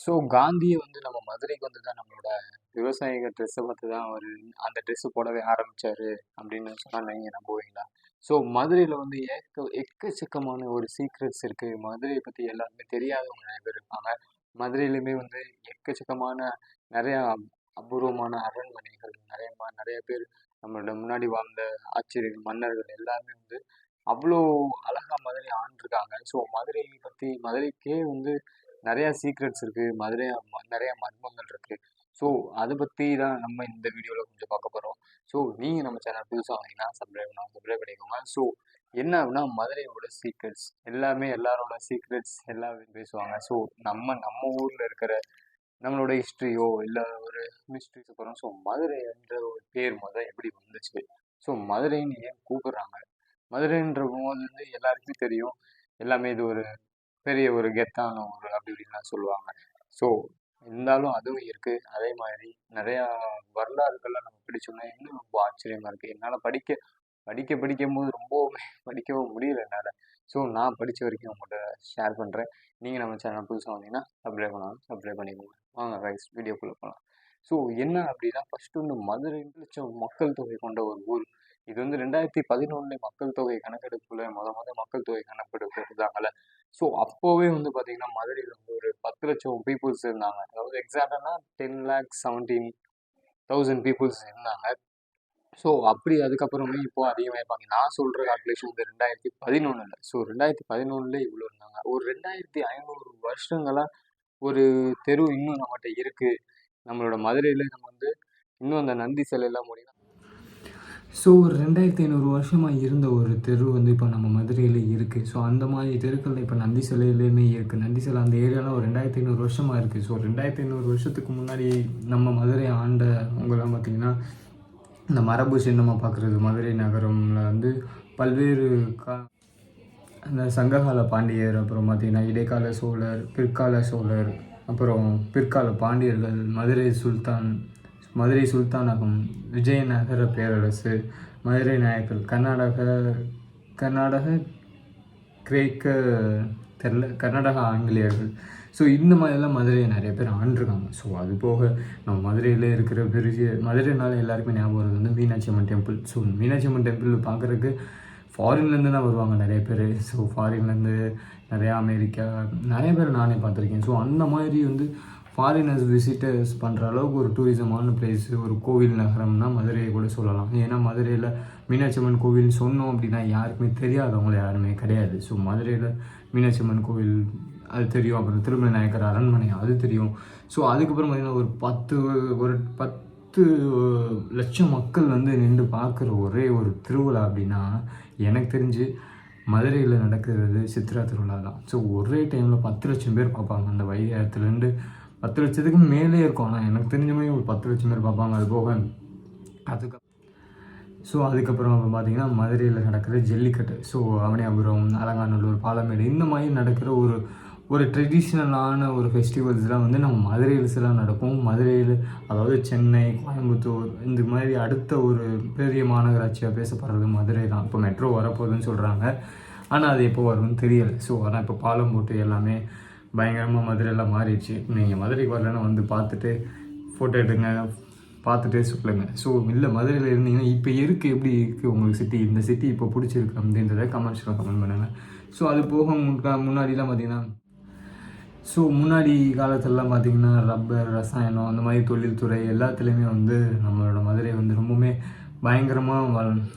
So காந்தியே வந்து நம்ம மதுரைக்கு வந்து தான் நம்மளோட விவசாயிகள் ட்ரெஸ்ஸை பார்த்து தான் அவர் அந்த ட்ரெஸ்ஸு போடவே ஆரம்பிச்சாரு அப்படின்னு சொன்னால் நீங்கள் நம்புவீங்களா? ஸோ மதுரையில் வந்து எக்கச்சக்கமான ஒரு சீக்ரெட்ஸ் இருக்குது. மதுரையை பற்றி எல்லாருமே தெரியாதவங்க நிறைய பேர் இருப்பாங்க. மதுரையிலுமே வந்து எக்கச்சக்கமான நிறையா அபூர்வமான அரண்மனைகள் நிறைய பேர் நம்மளோட முன்னாடி வாழ்ந்த ஆட்சியர்கள் மன்னர்கள் எல்லாருமே வந்து அவ்வளோ அழகா மதுரை ஆண்டிருக்காங்க. ஸோ மதுரையை பற்றி மதுரைக்கே வந்து நிறையா சீக்ரெட்ஸ் இருக்குது. நிறையா மர்மங்கள் இருக்குது. ஸோ அதை பற்றி தான் நம்ம இந்த வீடியோவில் கொஞ்சம் பார்க்க போகிறோம். ஸோ நீங்கள் நம்ம சேனல் புதுசாக வந்தீங்கன்னா சப்ஸ்கிரைப் பண்ணிக்கோங்க. ஸோ என்ன அப்படின்னா மதுரையோட சீக்ரெட்ஸ் எல்லாமே எல்லாரோட சீக்ரெட்ஸ் எல்லாமே பேசுவாங்க. ஸோ நம்ம நம்ம ஊரில் இருக்கிற நம்மளோட ஹிஸ்ட்ரியோ இல்லை ஒரு மிஸ்ட்ரிஸ் போகிறோம். ஸோ மதுரை என்ற ஒரு பேர் எப்படி வந்துச்சு, ஸோ மதுரைன்னு ஏன் கூப்பிடுறாங்க, மதுரைன்ற போது வந்து எல்லாருக்குமே தெரியும் எல்லாமே இது ஒரு பெரிய ஒரு கெத்தான ஒரு அப்படி இப்படின்லாம் சொல்லுவாங்க. ஸோ இருந்தாலும் அதுவும் இருக்குது. அதே மாதிரி நிறையா வரலாறுகள்லாம் நம்ம படிச்சோம்னா இன்னும் ரொம்ப ஆச்சரியமாக இருக்குது. என்னால் படிக்கும் போது ரொம்பவுமே படிக்கவும் முடியல என்னால். ஸோ நான் படித்த வரைக்கும் உங்கள்கிட்ட ஷேர் பண்ணுறேன். நீங்கள் நம்ம சேனல் புதுசாக வந்தீங்கன்னா சப்ஸ்கிரைப் பண்ணிக்கோங்க. வாங்க கைஸ் வீடியோக்குள்ளே போகலாம். ஸோ என்ன அப்படின்னா ஃபஸ்ட்டு வந்து மதுரை 2 லட்சம் மக்கள் தொகை கொண்ட ஒரு ஊர். இது வந்து 2011 மக்கள் தொகை கணக்கெடுப்புல மக்கள் தொகை கணக்கெடுப்பு எடுத்தாங்கல்ல. ஸோ அப்போவே வந்து பார்த்தீங்கன்னா மதுரையில் வந்து ஒரு 10 லட்சம் பீப்புள்ஸ் இருந்தாங்க. அதாவது எக்ஸாக்டானா 10,17,000 பீப்புள்ஸ் இருந்தாங்க. ஸோ அப்படி அதுக்கப்புறமே இப்போ அதிகமாகிருப்பாங்க. நான் சொல்கிற கால்குலேஷன் வந்து 2011. ஸோ 2011 இவ்வளோ இருந்தாங்க. ஒரு 2500 வருஷங்களாக ஒரு தெரு இன்னும் நம்மகிட்ட இருக்குது. நம்மளோட மதுரையில் நம்ம வந்து இன்னும் அந்த நந்தி சிலையெல்லாம் மூடினா ஸோ ஒரு 2500 வருஷமாக இருந்த ஒரு தெரு வந்து இப்போ நம்ம மதுரையில் இருக்குது. ஸோ அந்த மாதிரி தெருக்களில் இப்போ நந்தி சிலையிலையுமே இருக்குது. நந்தி சிலை அந்த ஏரியாலாம் ஒரு 2500 வருஷமாக இருக்குது. ஸோ 2500 வருஷத்துக்கு முன்னாடி நம்ம மதுரை ஆண்டவங்கலாம் பார்த்திங்கன்னா இந்த மரபு சின்னமாக பார்க்குறது மதுரை நகரமில் வந்து பல்வேறு அந்த சங்ககால பாண்டியர், அப்புறம் பார்த்திங்கன்னா இடைக்கால சோழர், பிற்கால சோழர், அப்புறம் பிற்கால பாண்டியர்கள், மதுரை சுல்தானகம், விஜயநகர பேரரசு, மதுரை நாயக்கர், கர்நாடக கிரேக்க கர்நாடக ஆங்கிலேயர்கள். ஸோ இந்த மாதிரிலாம் மதுரையை நிறைய பேர் ஆண்டிருக்காங்க. ஸோ அது போக நம்ம மதுரையில் இருக்கிற பெரிய மதுரைனால எல்லாருக்குமே ஞாபகம் வருது வந்து Meenakshi Amman temple. So Meenakshi Amman temple பார்க்குறதுக்கு ஃபாரின்லேருந்து தான் வருவாங்க நிறைய பேர். ஸோ ஃபாரின்லேருந்து நிறையா அமெரிக்கா நிறைய பேர் நானே பார்த்துருக்கேன். ஸோ அந்த மாதிரி வந்து ஃபாரினர்ஸ் விசிட்டர்ஸ் பண்ணுற அளவுக்கு ஒரு டூரிசமான பிளேஸு, ஒரு கோவில் நகரம்னா மதுரையை கூட சொல்லலாம். ஏன்னா மதுரையில் மீனாட்சி அம்மன் கோவில் சொன்னோம் அப்படின்னா யாருக்குமே தெரியாதவங்கள யாருமே கிடையாது. ஸோ மதுரையில் மீனாட்சி அம்மன் கோவில் அது தெரியும். அப்புறம் திருமலை நாயக்கர் அரண்மனை அது தெரியும். ஸோ அதுக்கப்புறம் பார்த்திங்கன்னா ஒரு 10 லட்சம் மக்கள் வந்து நின்று பார்க்குற ஒரே ஒரு திருவிழா அப்படின்னா எனக்கு தெரிஞ்சு மதுரையில் நடக்கிறது சித்ரா திருவிழா தான். ஸோ ஒரே டைமில் 10 லட்சம் பேர் பார்ப்பாங்க. அந்த வைகாயத்துலேருந்து 10 லட்சத்துக்கு மேலே இருக்கும். ஆனால் எனக்கு தெரிஞ்ச மாதிரி ஒரு 10 லட்சம் பேர் பார்ப்பாங்க. அது போக அதுக்கப்புறம் பார்த்திங்கன்னா மதுரையில் நடக்கிற ஜல்லிக்கட்டு, ஸோ அவனியாபுரம், அலங்காநல்லூர், பாலமேடு இந்த மாதிரி நடக்கிற ஒரு ட்ரெடிஷ்னலான ஒரு ஃபெஸ்டிவல்ஸ்லாம் வந்து நம்ம மதுரையில்ஸ்லாம் நடக்கும். மதுரையில் அதாவது சென்னை, கோயம்புத்தூர் இந்த மாதிரி அடுத்த ஒரு பெரிய மாநகராட்சியாக பேசப்படுறது மதுரை தான். இப்போ மெட்ரோ வரப்போகுதுன்னு சொல்கிறாங்க. ஆனால் அது எப்போ வரும்னு தெரியலை. ஸோ ஆனால் இப்போ பாலம் போட்டு எல்லாமே பயங்கரமாக மதுரையெல்லாம் மாறிடுச்சு. நீங்கள் மதுரைக்கு வரலன்னா வந்து பார்த்துட்டு ஃபோட்டோ எடுங்க, பார்த்துட்டே சொல்லுங்கள். ஸோ இல்லை மதுரையில் இருந்தீங்கன்னா இப்போ எப்படி இருக்குது உங்களுக்கு சிட்டி, இந்த சிட்டி இப்போ பிடிச்சிருக்கு அப்படின்றத கமெண்ட்ஸில் கமெண்ட் பண்ணுங்கள். ஸோ அது போக முன்னாடிலாம் பார்த்திங்கன்னா முன்னாடி காலத்துலலாம் பார்த்திங்கன்னா ரப்பர், ரசாயனம் அந்த மாதிரி தொழில்துறை எல்லாத்துலேயுமே வந்து நம்மளோட மதுரை வந்து ரொம்பவுமே பயங்கரமாக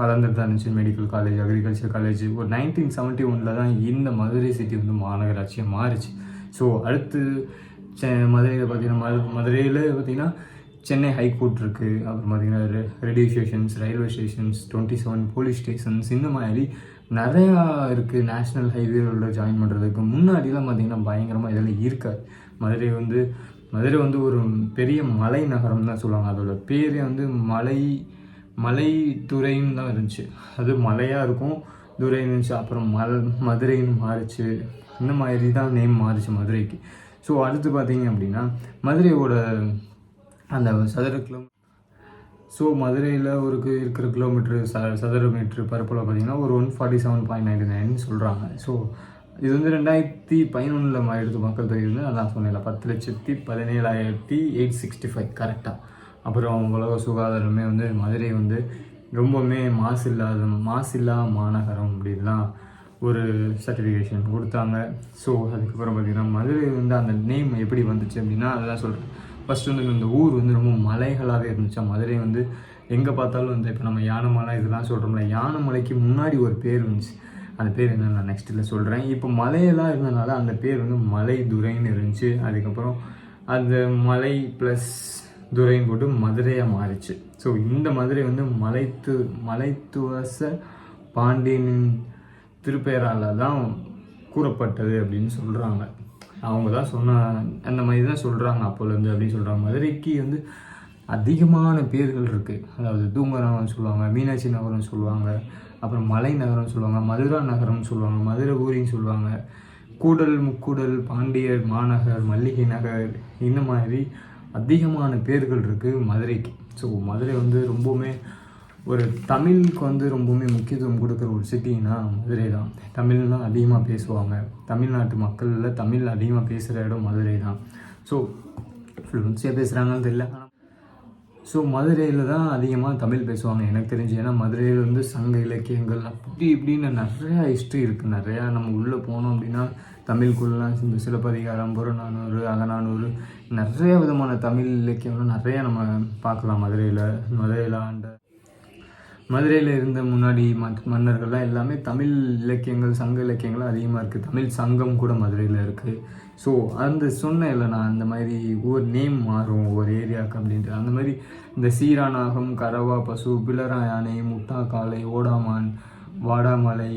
வளர்ந்துட்டு தான் இருந்துச்சு. Medical college, agriculture college. ஒரு 1971 தான் இந்த மதுரை சிட்டி வந்து மாநகராட்சியாக மாறிச்சு. ஸோ அடுத்து மதுரையில் பார்த்திங்கன்னா மதுரையில் பார்த்திங்கன்னா சென்னை ஹைகோர்ட் இருக்குது. அப்புறம் பார்த்திங்கன்னா radio stations, railway stations, 27 police stations இந்த மாதிரி நிறையா இருக்குது. நேஷ்னல் ஹைவேவில் ஜாயின் பண்ணுறதுக்கு முன்னாடிலாம் பார்த்திங்கன்னா பயங்கரமாக இதெல்லாம் இருக்காது. மதுரை வந்து ஒரு பெரிய மலை நகரம் தான் சொல்லுவாங்க. அதோட பேரே வந்து மலைத்துறைன்னு தான் இருந்துச்சு. அது மலையாக இருக்கும், துறைன்னு இருந்துச்சு. அப்புறம் மதுரைன்னு மாறிச்சு. இந்த மாதிரி தான் நேம் மாறிச்சு மதுரைக்கு. ஸோ அடுத்து பார்த்திங்க அப்படின்னா மதுரையோட அந்த மதுரையில் இருக்கிற கிலோமீட்ரு சதுர மீட்ரு பரப்பளவு பார்த்திங்கன்னா ஒரு 147.99 சொல்கிறாங்க. ஸோ இது வந்து 2011 எடுத்த மக்கள் தொகை வந்து அதான் சொன்னேன்ல 10,17,865 கரெக்டாக. அப்புறம் உலக சுகாதாரமே வந்து மதுரை வந்து ரொம்பவுமே மாசில்லா மாநகரம் அப்படின்லாம் ஒரு சர்டிஃபிகேஷன் கொடுத்தாங்க. ஸோ அதுக்கப்புறம் பார்த்திங்கன்னா மதுரை வந்து அந்த நேம் எப்படி வந்துச்சு அப்படின்னா அதெல்லாம் சொல்கிறேன். ஃபஸ்ட்டு வந்து இந்த ஊர் வந்து ரொம்ப மலைகளாகவே இருந்துச்சா. மதுரை வந்து எங்கே பார்த்தாலும் வந்து இப்போ நம்ம யானைமலை இதெல்லாம் சொல்கிறோம்ல, யானைமலைக்கு முன்னாடி ஒரு பேர் இருந்துச்சு. அந்த பேர் என்னென்னு நான் நெக்ஸ்ட்டில் சொல்கிறேன். இப்போ மலையெல்லாம் இருந்ததுனால அந்த பேர் வந்து மலைதுறைன்னு இருந்துச்சு. அதுக்கப்புறம் அந்த மலை ப்ளஸ் துறைன்னு போட்டு மதுரையாக மாறிச்சு. ஸோ இந்த மதுரை வந்து மலைத்துவச பாண்டியனின் திருப்பெயரால் தான் கூறப்பட்டது அப்படின்னு சொல்கிறாங்க. அவங்க தான் அந்த மாதிரி தான் சொல்கிறாங்க அப்போலேருந்து அப்படின்னு சொல்கிறாங்க. மதுரைக்கு வந்து அதிகமான பேர்கள் இருக்குது. அதாவது தூங்க நகரம்னு சொல்லுவாங்க, மீனாட்சி நகரம்னு சொல்லுவாங்க, அப்புறம் மலை நகரம்னு சொல்லுவாங்க, மதுரா நகரம்னு சொல்லுவாங்க, மதுரை ஊரின்னு சொல்லுவாங்க, கூடல் முக்கூடல், பாண்டியர் மாநகர், மல்லிகை நகர், இந்த மாதிரி அதிகமான பேர்கள் இருக்குது மதுரைக்கு. ஸோ மதுரை வந்து ரொம்பவுமே ஒரு தமிழுக்கு வந்து ரொம்பவுமே முக்கியத்துவம் கொடுக்குற ஒரு சிட்டின்னா மதுரை தான். தமிழ்லாம் அதிகமாக பேசுவாங்க. தமிழ்நாட்டு மக்களில் தமிழ் அதிகமாக பேசுகிற இடம் மதுரை தான். ஸோ ஃப்ளூன்ஸியாக பேசுகிறாங்கன்னு தெரியல. ஸோ மதுரையில் தான் அதிகமாக தமிழ் பேசுவாங்க எனக்கு தெரிஞ்சு. ஏன்னா மதுரையில் வந்து சங்க இலக்கியங்கள் அப்படி இப்படின்னு நிறையா ஹிஸ்ட்ரி இருக்குது. நிறையா நம்ம உள்ளே போனோம் அப்படின்னா தமிழுக்குள்ளலாம் இந்த சிலப்பதிகாரம், புறநானூறு, அகநானூறு, நிறைய விதமான தமிழ் இலக்கியம்லாம் நிறையா நம்ம பார்க்கலாம் மதுரையில் இருந்த முன்னாடி மன்னர்கள்லாம் எல்லாமே தமிழ் இலக்கியங்கள், சங்க இலக்கியங்கள் அதிகமாக இருக்குது. தமிழ் சங்கம் கூட மதுரையில் இருக்குது. ஸோ அந்த சொன்னேன்ல நான் அந்த மாதிரி ஒவ்வொரு நேம் மாறும் ஒவ்வொரு ஏரியாவுக்கு அப்படின்ட்டு. அந்த மாதிரி இந்த சீராநாகம், கரவா பசு, பிளரா யானை, முட்டா காளை, ஓடாமான், வாடாமலை,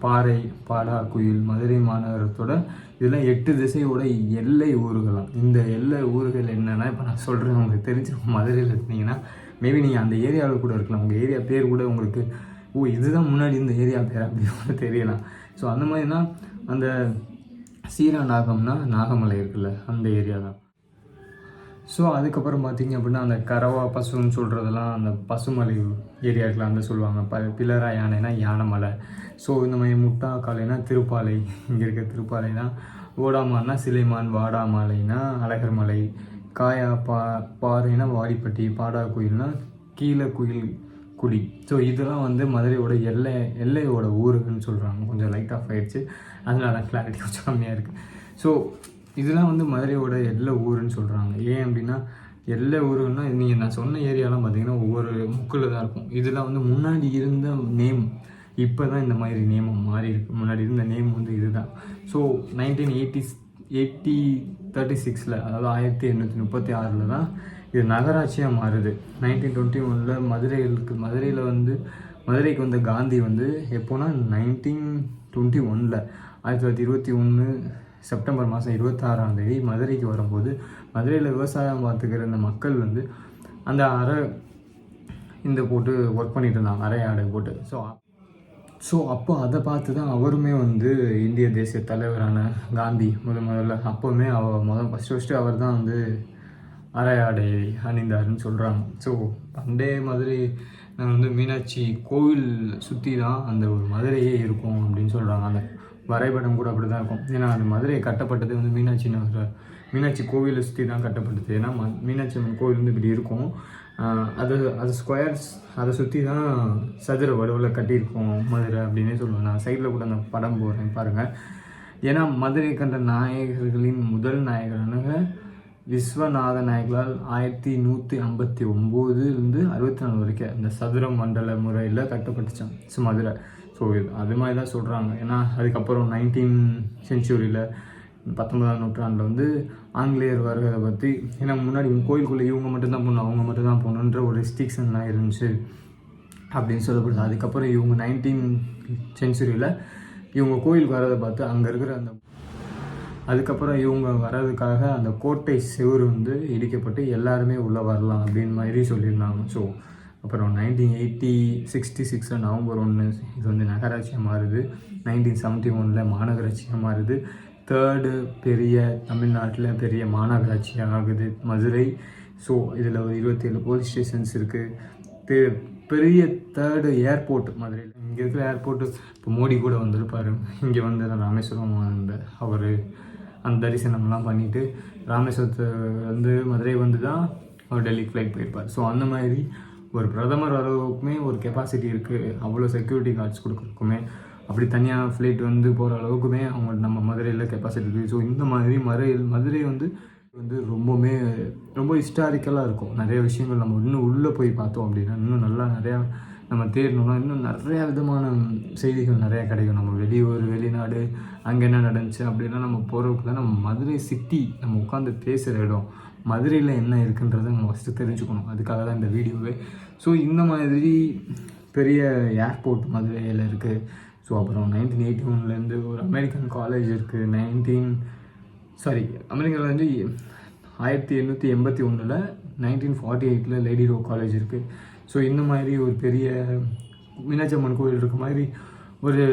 பாறை, பாடா குயில், மதுரை மாநகரத்தோட இதெல்லாம் 8 திசையோட எல்லை ஊர்களாம். இந்த எல்லை ஊர்கள் என்னென்னா இப்போ நான் சொல்கிறேன், உங்களுக்கு தெரிஞ்சு மதுரையில் இருந்தீங்கன்னா மேபி நீங்கள் அந்த ஏரியாவில் கூட இருக்கலாம். உங்கள் ஏரியா பேர் கூட உங்களுக்கு இதுதான் முன்னாடி இந்த ஏரியா பேர் அப்படின்னு கூட தெரியலாம். ஸோ அந்த மாதிரினா அந்த சீராநாகம்னா நாகமலை இருக்குல்ல, அந்த ஏரியா தான். ஸோ அதுக்கப்புறம் பார்த்திங்க அப்படின்னா அந்த கரவா பசுன்னு சொல்கிறதெல்லாம் அந்த பசுமலை ஏரியா இருக்கலாம் அந்த சொல்லுவாங்க. பிளரா யானைனா யானைமலை. ஸோ இந்த மாதிரி முட்டா காலைனா திருப்பாலை, இங்கே இருக்க திருப்பாலைனா, ஓடாமான்னா சிலைமான், வாடாமலைனா அழகர் மலை, பாறைனா வாடிப்பட்டி, பாடா குயில்னா கீழே குடி. ஸோ இதெல்லாம் வந்து மதுரையோட எல்லையோட ஊருன்னு சொல்கிறாங்க. கொஞ்சம் லைட் ஆஃப் ஆகிடுச்சு, அதனால தான் கிளாரிட்டி கொஞ்சம் கம்மியாக இருக்குது. ஸோ இதெல்லாம் வந்து மதுரையோட எல்லை ஊருன்னு சொல்கிறாங்க. ஏன் அப்படின்னா எல்லை ஊருன்னா நீங்கள் நான் சொன்ன ஏரியாலாம் பார்த்தீங்கன்னா ஒவ்வொரு முக்கில் தான் இருக்கும். இதெல்லாம் வந்து முன்னாடி இருந்த நேம், இப்போ தான் இந்த மாதிரி நேம் மாறி இருக்கு. முன்னாடி இருந்த நேம் வந்து இதுதான். ஸோ 1936 அதாவது 1836 தான் இது நகராட்சியாக மாறுது. 1921 மதுரைக்கு வந்த காந்தி வந்து எப்போனா 1921 1921 செப்டம்பர் மாதம் 26ஆம் தேதி மதுரைக்கு வரும்போது, மதுரையில் விவசாயம் பார்த்துக்கிற இந்த மக்கள் வந்து அந்த இந்த போட்டு ஒர்க் பண்ணிட்டு இருந்தாங்க, அரை ஆடை போட்டு. ஸோ அப்போ அதை பார்த்து தான் அவருமே வந்து இந்திய தேசிய தலைவரான காந்தி முதல்ல அப்போவுமே ஃபஸ்ட்டு அவர் தான் வந்து அரை ஆடை அணிந்தாருன்னு சொல்கிறாங்க. ஸோ பண்டே மதுரை வந்து மீனாட்சி கோவில் சுற்றி தான் அந்த ஒரு மதுரையே இருக்கும் அப்படின்னு சொல்கிறாங்க. அந்த வரைபடம் கூட அப்படி தான் இருக்கும். ஏன்னா அந்த மதுரை கட்டப்பட்டது வந்து மீனாட்சி கோவிலை சுற்றி தான் கட்டப்பட்டது. ஏன்னா மீனாட்சி அம்மன் கோவில் வந்து இப்படி இருக்கும், அது ஸ்கொயர்ஸ், அதை சுற்றி தான் சதுர வடிவில் கட்டியிருக்கோம் மதுரை அப்படின்னே சொல்லுவேன். நான் சைடில் கூட அந்த படம் போடுறேன் பாருங்கள். ஏன்னா மதுரை கண்ட நாயகர்களின் முதல் நாயகரான விஸ்வநாத நாயகரால் 1159 64 வரைக்கும் இந்த சதுர மண்டல முறையில் கட்டப்பட்டுச்சான் மதுரை. ஸோ அது மாதிரி தான் சொல்கிறாங்க. ஏன்னா அதுக்கப்புறம் 19th செஞ்சுரியில் 19ஆம் நூற்றாண்டில் வந்து ஆங்கிலேயர் வருவதை பற்றி, ஏன்னா முன்னாடி கோயிலுக்குள்ளே இவங்க மட்டும்தான் போகணும், அவங்க மட்டும்தான் போகணுன்ற ஒரு ரெஸ்ட்ரிக்ஷன்லாம் இருந்துச்சு அப்படின்னு சொல்லப்படுது. அதுக்கப்புறம் இவங்க 19th செஞ்சுரியில் இவங்க கோயிலுக்கு வர்றதை பார்த்து அங்கே இருக்கிற அதுக்கப்புறம் இவங்க வர்றதுக்காக அந்த கோட்டை செவுறு வந்து இடிக்கப்பட்டு எல்லாருமே உள்ளே வரலாம் அப்படின்னு மாதிரி சொல்லியிருந்தாங்க. ஸோ அப்புறம் 1966 நவம்பர் 1 இது வந்து நகராட்சியாக மாறுது. 1971 மாநகராட்சியாக மாறுது. 3rd பெரிய தமிழ்நாட்டில் பெரிய மாநகராட்சியாக ஆகுது மதுரை. ஸோ இதில் ஒரு 27 போலீஸ் ஸ்டேஷன்ஸ் இருக்குது. பெரிய தேர்டு ஏர்போர்ட் மதுரையில். இங்கே இருக்கிற ஏர்போர்ட்டு இப்போ மோடி கூட வந்திருப்பார். இங்கே வந்து ராமேஸ்வரம் அவர் அந்த தரிசனம்லாம் பண்ணிவிட்டு ராமேஸ்வரத்தை வந்து மதுரை வந்து தான் அவர் டெல்லி ஃப்ளைட் போயிருப்பார். ஸோ அந்த மாதிரி ஒரு பிரதமர் அளவுக்குமே ஒரு கெப்பாசிட்டி இருக்குது, அவ்வளோ செக்யூரிட்டி கார்ட்ஸ் கொடுக்குறதுக்குமே, அப்படி தனியாக ஃப்ளைட் வந்து போகிற அளவுக்குமே அவங்க நம்ம மதுரையில் கெப்பாசிட்டி இருக்குது. ஸோ இந்த மாதிரி மதுரை வந்து ரொம்ப ஹிஸ்டாரிக்கலாக இருக்கும். நிறைய விஷயங்கள் நம்ம இன்னும் உள்ளே போய் பார்த்தோம் அப்படின்னா இன்னும் நல்லா நிறையா நம்ம தேடணும்னா இன்னும் நிறையா விதமான செய்திகள் நிறையா கிடைக்கும். நம்ம வெளியூர் வெளிநாடு அங்கே என்ன நடந்துச்சு அப்படின்னா நம்ம போகிறதுக்குள்ள நம்ம மதுரை சிட்டி நம்ம உட்காந்து பேசுகிற இடம் மதுரையில் என்ன இருக்குன்றதை நம்ம ஃபஸ்ட்டு தெரிஞ்சுக்கணும். அதுக்காக தான் இந்த வீடியோவே. ஸோ இந்த மாதிரி பெரிய ஏர்போர்ட் மதுரையில் இருக்குது. ஸோ அப்புறம் 1981 ஒரு அமெரிக்கன் காலேஜ் இருக்குது. அமெரிக்காவில் வந்து 1881 1948 லேடி ரோ காலேஜ் இருக்குது. ஸோ இந்த மாதிரி ஒரு பெரிய மீனாட்சி கோயில் இருக்க மாதிரி ஒரு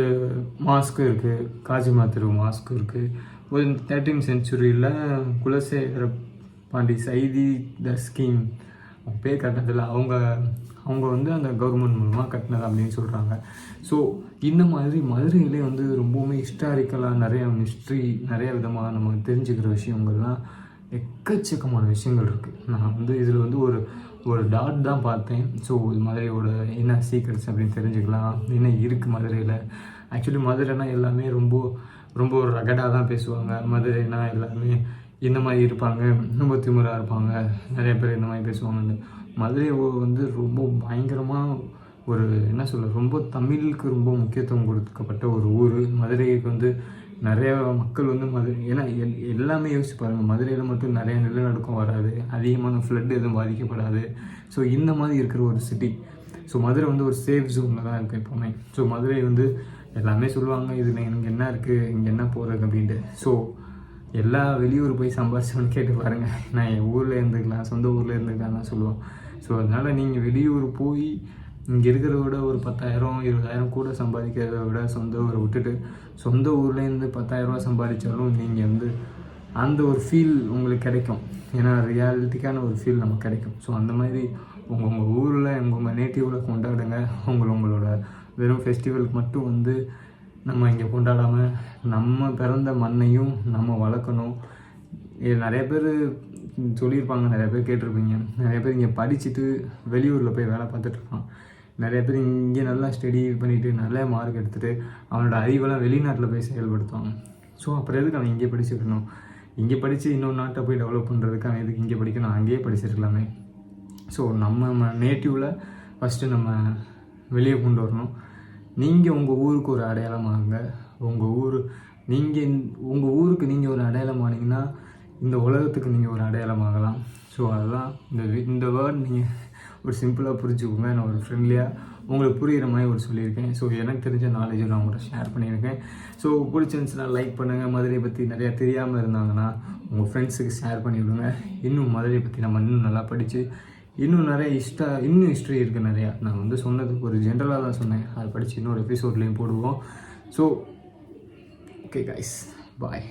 மாஸ்க்கு இருக்குது, காஜிமாத்திரு மாஸ்க்கு இருக்குது. ஒரு 13th century குலசேகர பாண்டி சைதி த ஸ்கீம் பேர் கட்டினதில் அவங்க வந்து அந்த கவர்மெண்ட் மூலமாக கட்டினது அப்படின்னு சொல்கிறாங்க. ஸோ இந்த மாதிரி மதுரையிலே வந்து ரொம்பவுமே ஹிஸ்டாரிக்கலாக நிறையா மிஸ்ட்ரி நிறைய விதமாக நம்ம தெரிஞ்சுக்கிற விஷயங்கள்லாம் எக்கச்சக்கமான விஷயங்கள் இருக்குது. நான் வந்து இதில் வந்து ஒரு டாட் தான் பார்த்தேன். ஸோ மதுரையோட என்ன சீக்ரெட்ஸ் அப்படின்னு தெரிஞ்சுக்கலாம், என்ன இருக்குது மதுரையில். ஆக்சுவலி மதுரைனா எல்லாமே ரொம்ப ஒரு ரகடாக தான் பேசுவாங்க. மதுரைனா எல்லாருமே இந்த மாதிரி இருப்பாங்க, ரொம்ப திமிராக இருப்பாங்க, நிறைய பேர் இந்த மாதிரி பேசுவாங்க. மதுரை வந்து ரொம்ப பயங்கரமாக ஒரு என்ன சொல்ல, ரொம்ப தமிழுக்கு ரொம்ப முக்கியத்துவம் கொடுக்கப்பட்ட ஒரு ஊர். மதுரைக்கு வந்து நிறையா மக்கள் வந்து மதுரை ஏன்னா எல்லாமே யோசிச்சு பாருங்கள், மதுரையில் மட்டும் நிறையா நிலநடுக்கம் வராது, அதிகமான ஃப்ளட் எதுவும் பாதிக்கப்படாது. ஸோ இந்த மாதிரி இருக்கிற ஒரு சிட்டி. ஸோ மதுரை வந்து ஒரு சேஃப் ஜோனில் தான் இருக்குது எப்போவுமே. ஸோ மதுரை வந்து எல்லாமே சொல்லுவாங்க இதில் இங்கே என்ன இருக்குது, இங்கே என்ன போகிறது அப்படின்ட்டு. ஸோ எல்லா வெளியூர் போய் சம்பாரிச்சோன்னு கேட்டு பாருங்கள். நான் என் ஊரில் இருந்துக்கலாம், சொந்த ஊரில் இருந்துக்கலாம் தான் சொல்லுவோம். ஸோ அதனால் நீங்கள் வெளியூர் போய் இங்கே இருக்கிறத விட ஒரு 10,000 20,000 கூட சம்பாதிக்கிறத விட சொந்த ஊரை விட்டுட்டு சொந்த ஊர்லேருந்து 10,000 ரூபா சம்பாதிச்சாலும் நீங்கள் வந்து அந்த ஒரு ஃபீல் உங்களுக்கு கிடைக்கும். ஏன்னா ரியாலிட்டிக்கான ஒரு ஃபீல் நமக்கு கிடைக்கும். ஸோ அந்த மாதிரி உங்கள் ஊரில் உங்கள் நேட்டிவில் கொண்டாடுங்க. உங்களோட வெறும் ஃபெஸ்டிவலுக்கு மட்டும் வந்து நம்ம இங்கே கொண்டாடாமல் நம்ம பிறந்த மண்ணையும் நம்ம வளர்க்கணும். நிறைய பேர் சொல்லியிருப்பாங்க, நிறைய பேர் கேட்டிருப்பீங்க, நிறைய பேர் இங்கே படிச்சுட்டு வெளியூரில் போய் வேலை பார்த்துட்ருப்பான். நிறைய பேர் இங்கே நல்லா ஸ்டடி பண்ணிவிட்டு நல்ல மார்க் எடுத்துகிட்டு அவனோட அறிவெல்லாம் வெளிநாட்டில் போய் செயல்படுத்துவாங்க. ஸோ அப்புறம் எதுக்கு அவன் இங்கே படிச்சுக்கணும்? இங்கே படித்து இன்னொரு நாட்டை போய் டெவலப் பண்ணுறதுக்கு அவன் எதுக்கு இங்கே படிக்கணும்? அங்கேயே படிச்சிருக்கலாமே. ஸோ நம்ம நேட்டிவில் ஃபஸ்ட்டு நம்ம வெளியே கொண்டு வரணும். நீங்கள் உங்கள் ஊருக்கு ஒரு அடையாளமாகுங்க. உங்கள் ஊருக்கு நீங்கள் ஒரு அடையாளமானீங்கன்னா இந்த உலகத்துக்கு நீங்கள் ஒரு அடையாளமாகலாம். ஸோ அதுதான் இந்த வேர்ட் நீங்கள் ஒரு சிம்பிளாக புரிஞ்சுக்கோங்க. நான் ஒரு ஃப்ரெண்ட்லியாக உங்களுக்கு புரிகிற மாதிரி சொல்லியிருக்கேன். ஸோ எனக்கு தெரிஞ்ச நாலேஜை நான் உங்கள்கிட்ட ஷேர் பண்ணியிருக்கேன். ஸோ பிடிச்சிருந்துச்சுன்னா லைக் பண்ணுங்கள். மதுரையை பற்றி நிறையா தெரியாமல் இருந்தாங்கன்னா உங்கள் ஃப்ரெண்ட்ஸுக்கு ஷேர் பண்ணிவிடுங்க. இன்னும் மதுரையை பற்றி நம்ம இன்னும் நல்லா படித்து இன்னும் நிறைய ஹிஸ்ட்ரி இருக்குது நிறையா. நான் வந்து சொன்னதுக்கு ஒரு ஜென்ரலாக தான் சொன்னேன். அதை படித்து இன்னொரு எபிசோட்லேயும் போடுவோம். ஸோ ஓகே கைஸ், பாய்.